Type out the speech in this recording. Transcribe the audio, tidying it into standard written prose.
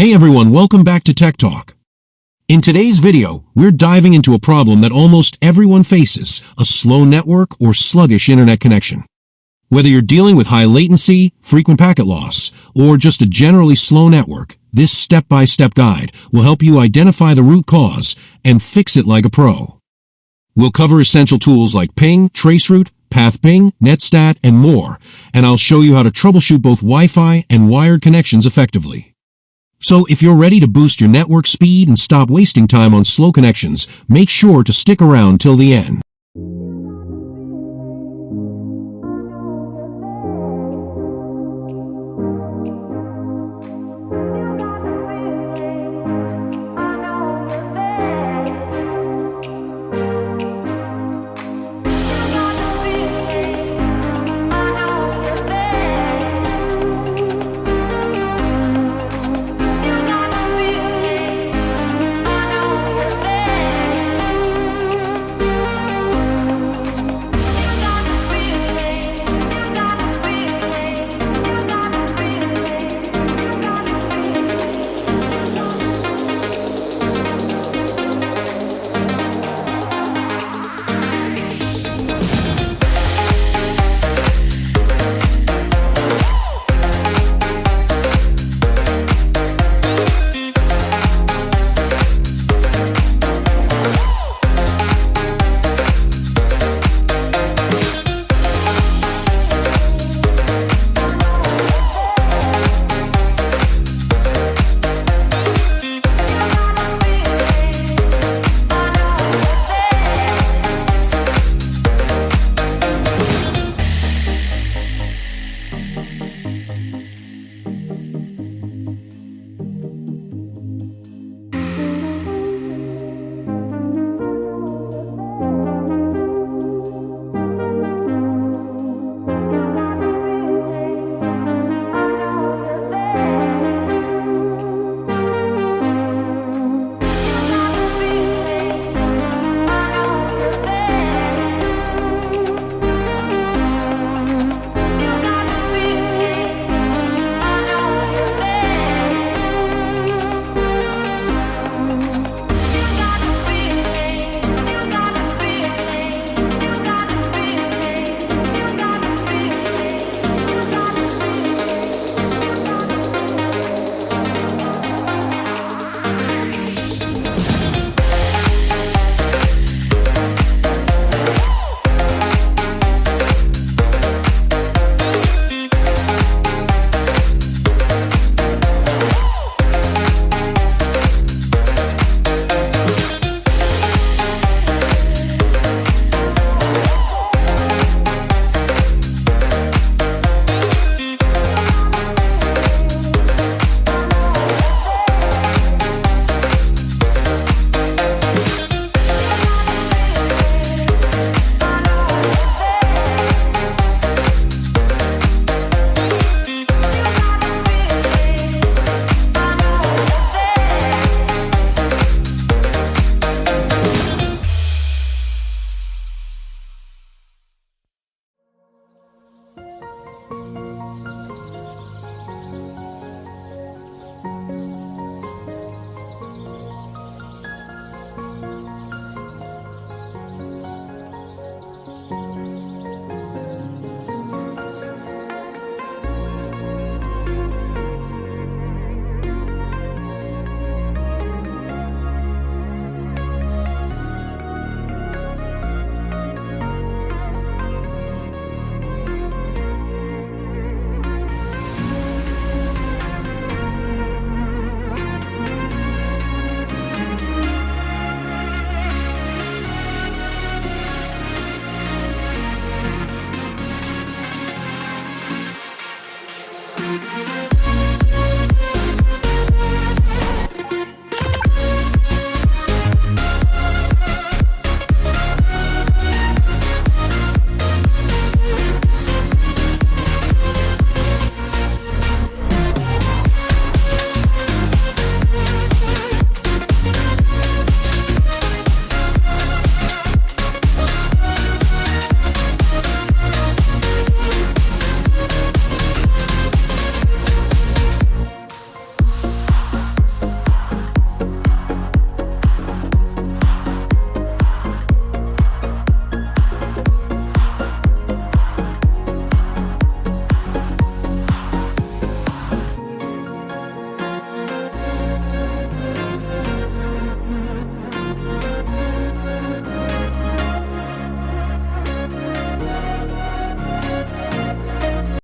Hey everyone, welcome back to Tech Talk. In today's video, we're diving into a problem that almost everyone faces, a slow network or sluggish internet connection. Whether you're dealing with high latency, frequent packet loss, or just a generally slow network, this step-by-step guide will help you identify the root cause and fix it like a pro. We'll cover essential tools like Ping, Traceroute, Pathping, Netstat, and more, and I'll show you how to troubleshoot both Wi-Fi and wired connections effectively. So if you're ready to boost your network speed and stop wasting time on slow connections, make sure to stick around till the end.